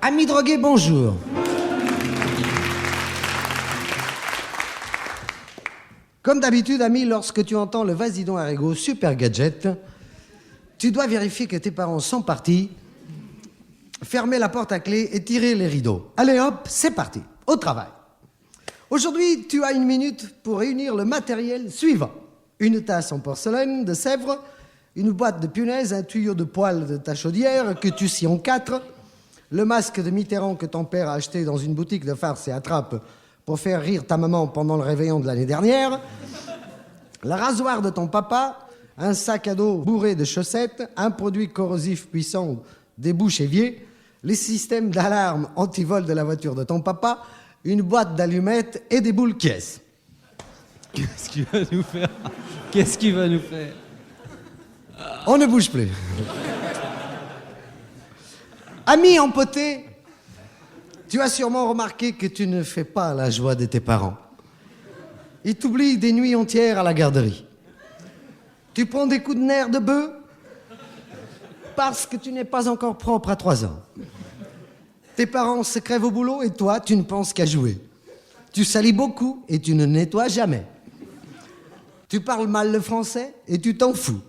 Amis drogués, bonjour. Comme d'habitude, amis, lorsque tu entends le Vas-y donc Arrigo Super Gadget, tu dois vérifier que tes parents sont partis, fermer la porte à clé et tirer les rideaux. Allez hop, c'est parti, au travail. Aujourd'hui, tu as 1 minute pour réunir le matériel suivant. Une tasse en porcelaine de Sèvres, une boîte de punaises, un tuyau de poêle de ta chaudière que tu scies en 4, le masque de Mitterrand que ton père a acheté dans une boutique de farce et attrape pour faire rire ta maman pendant le réveillon de l'année dernière, la rasoir de ton papa, un sac à dos bourré de chaussettes, un produit corrosif puissant, des bouches éviers, les systèmes d'alarme anti-vol de la voiture de ton papa, une boîte d'allumettes et des boules caisses. Qu'est-ce qu'il va nous faire? Qu'est-ce qu'il va nous faire? On ne bouge plus. Ami empoté, tu as sûrement remarqué que tu ne fais pas la joie de tes parents. Ils t'oublient des nuits entières à la garderie. Tu prends des coups de nerfs de bœuf parce que tu n'es pas encore propre à 3 ans. Tes parents se crèvent au boulot et toi, tu ne penses qu'à jouer. Tu salis beaucoup et tu ne nettoies jamais. Tu parles mal le français et tu t'en fous.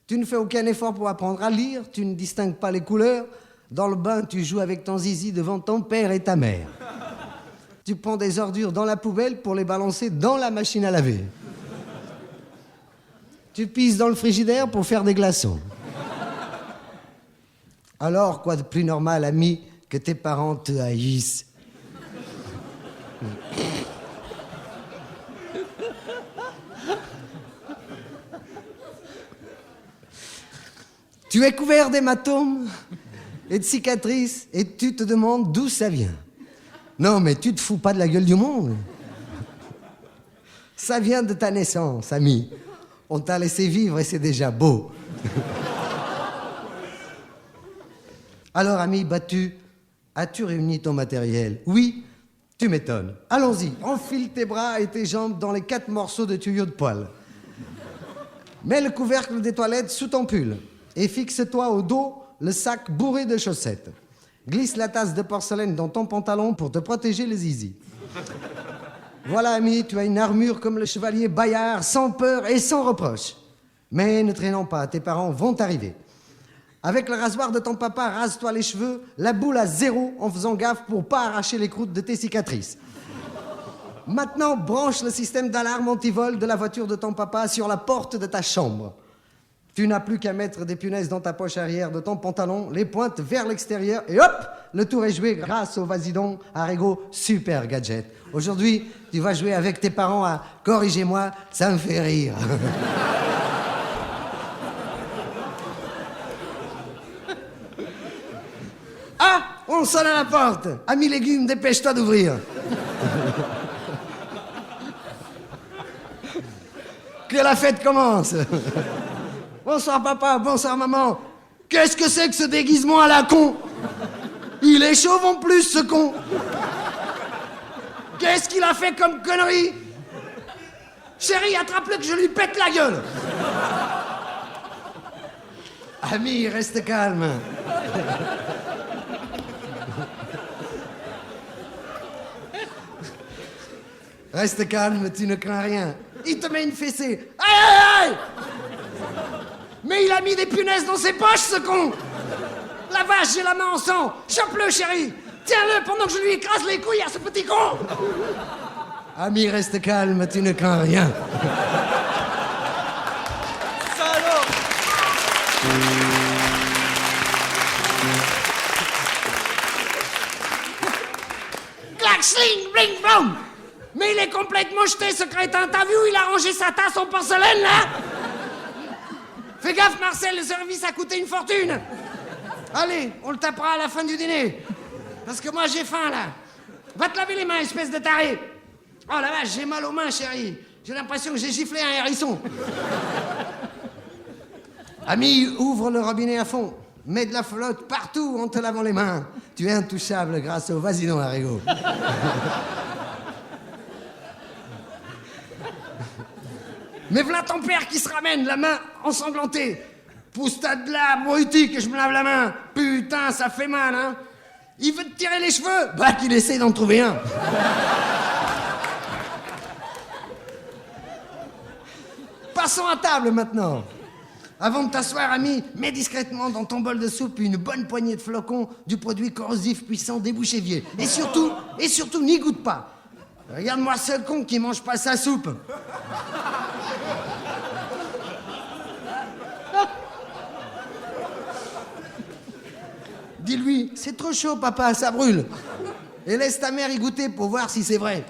Tu ne fais aucun effort pour apprendre à lire, tu ne distingues pas les couleurs. Dans le bain, tu joues avec ton zizi devant ton père et ta mère. Tu prends des ordures dans la poubelle pour les balancer dans la machine à laver. Tu pisses dans le frigidaire pour faire des glaçons. Alors, quoi de plus normal, ami, que tes parents te haïssent? Tu es couvert d'hématomes et de cicatrices et tu te demandes d'où ça vient. Non, mais tu te fous pas de la gueule du monde. Ça vient de ta naissance, ami. On t'a laissé vivre et c'est déjà beau. Alors, ami battu, as-tu réuni ton matériel? Oui, tu m'étonnes. Allons-y, enfile tes bras et tes jambes dans les 4 morceaux de tuyau de poêle. Mets le couvercle des toilettes sous ton pull et fixe-toi au dos le sac bourré de chaussettes. Glisse la tasse de porcelaine dans ton pantalon pour te protéger les zizi. Voilà, ami, tu as une armure comme le chevalier Bayard, sans peur et sans reproche. Mais ne traînons pas, tes parents vont arriver. Avec le rasoir de ton papa, rase-toi les cheveux, la boule à 0 en faisant gaffe pour pas arracher les croûtes de tes cicatrices. Maintenant, branche le système d'alarme anti-vol de la voiture de ton papa sur la porte de ta chambre. Tu n'as plus qu'à mettre des punaises dans ta poche arrière de ton pantalon, les pointes vers l'extérieur et hop, le tour est joué grâce au Vas-y donc Arrigo Super Gadget. Aujourd'hui, tu vas jouer avec tes parents à « Corrigez-moi, ça me fait rire ». Ah, on sonne à la porte. Ami légumes, dépêche-toi d'ouvrir. Que la fête commence. Bonsoir papa, bonsoir maman. Qu'est-ce que c'est que ce déguisement à la con? Il est chauve en plus, ce con. Qu'est-ce qu'il a fait comme connerie? Chérie, attrape-le que je lui pète la gueule. Ami, reste calme. Reste calme, tu ne crains rien. Il te met une fessée. Aïe, aïe, aïe! Mais il a mis des punaises dans ses poches, ce con! La vache, j'ai la main en sang! Chope-le, chérie! Tiens-le pendant que je lui écrase les couilles à ce petit con! Ami, reste calme, tu ne crains rien. Salaud! Clac, sling, bling, blong! Mais il est complètement jeté, ce crétin. T'as vu où il a rangé sa tasse en porcelaine, là? Fais gaffe, Marcel, le service a coûté une fortune. Allez, on le tapera à la fin du dîner. Parce que moi, j'ai faim, là. Va te laver les mains, espèce de taré. Oh la vache, j'ai mal aux mains, chérie. J'ai l'impression que j'ai giflé un hérisson. Ami, ouvre le robinet à fond. Mets de la flotte partout en te lavant les mains. Tu es intouchable grâce au Vas-y donc Arrigo. Mais voilà ton père qui se ramène, la main ensanglantée. Pousse-ta de là, abruti, que je me lave la main. Putain, ça fait mal, hein. Il veut te tirer les cheveux? Bah, qu'il essaie d'en trouver un. Passons à table maintenant. Avant de t'asseoir, ami, mets discrètement dans ton bol de soupe une bonne poignée de flocons du produit corrosif puissant d'ébouche-évier. Et surtout, n'y goûte pas. Regarde-moi ce con qui mange pas sa soupe. Dis-lui, c'est trop chaud, papa, ça brûle. Et laisse ta mère y goûter pour voir si c'est vrai.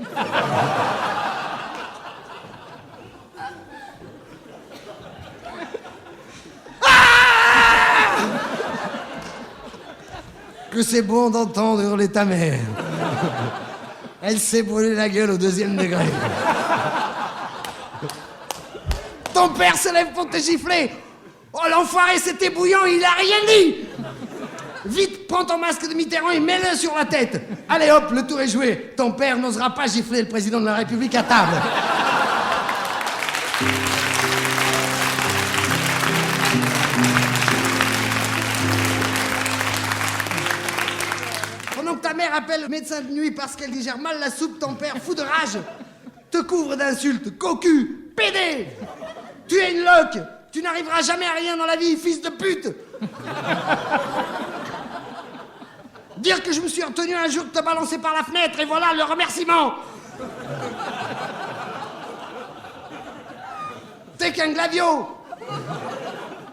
Que c'est bon d'entendre hurler ta mère. Elle s'est brûlée la gueule au 2e degré. Ton père se lève pour te gifler. Oh, l'enfoiré, c'était bouillant, il a rien dit. Vite, prends ton masque de Mitterrand et mets-le sur la tête. Allez hop, le tour est joué. Ton père n'osera pas gifler le président de la République à table. Pendant que ta mère appelle le médecin de nuit parce qu'elle digère mal la soupe, ton père, fou de rage, te couvre d'insultes. Cocu, pédé, tu es une loque, tu n'arriveras jamais à rien dans la vie, fils de pute. Dire que je me suis retenu un jour de te balancer par la fenêtre et voilà le remerciement. T'es qu'un glavio.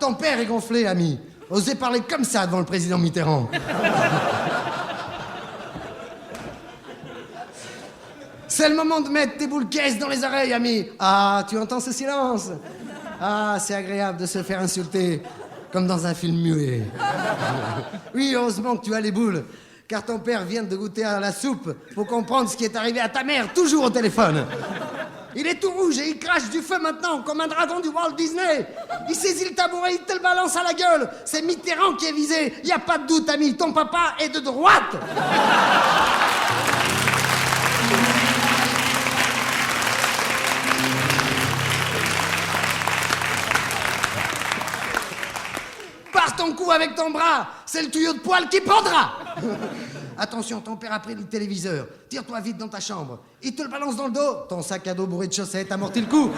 Ton père est gonflé, ami. Osez parler comme ça devant le président Mitterrand. C'est le moment de mettre tes boules caisses dans les oreilles, ami. Ah, tu entends ce silence? Ah, c'est agréable de se faire insulter, comme dans un film muet. Oui, heureusement que tu as les boules, car ton père vient de goûter à la soupe pour comprendre ce qui est arrivé à ta mère, toujours au téléphone. Il est tout rouge et il crache du feu maintenant, comme un dragon du Walt Disney. Il saisit le tabouret, il te le balance à la gueule. C'est Mitterrand qui est visé. Il n'y a pas de doute, ami, ton papa est de droite. Pars ton cou avec ton bras, c'est le tuyau de poil qui pendra. Attention, ton père a pris le téléviseur. Tire-toi vite dans ta chambre. Il te le balance dans le dos. Ton sac à dos bourré de chaussettes amortit le coup.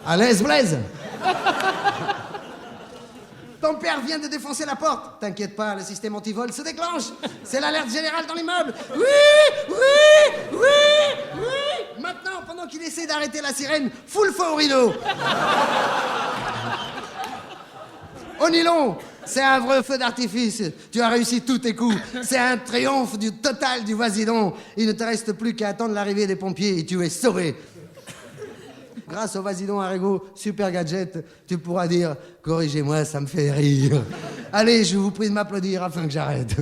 À l'aise, Blaise. Ton père vient de défoncer la porte. T'inquiète pas, le système antivol se déclenche. C'est l'alerte générale dans l'immeuble. Oui, oui, oui, oui. Maintenant, pendant qu'il essaie d'arrêter la sirène, fous le feu au rideau. Au nylon, c'est un vrai feu d'artifice. Tu as réussi tous tes coups. C'est un triomphe du total du Vasidon. Il ne te reste plus qu'à attendre l'arrivée des pompiers et tu es sauvé. Grâce au Vasidon Arrigo, super gadget, tu pourras dire « Corrigez-moi, ça me fait rire ». Allez, je vous prie de m'applaudir afin que j'arrête.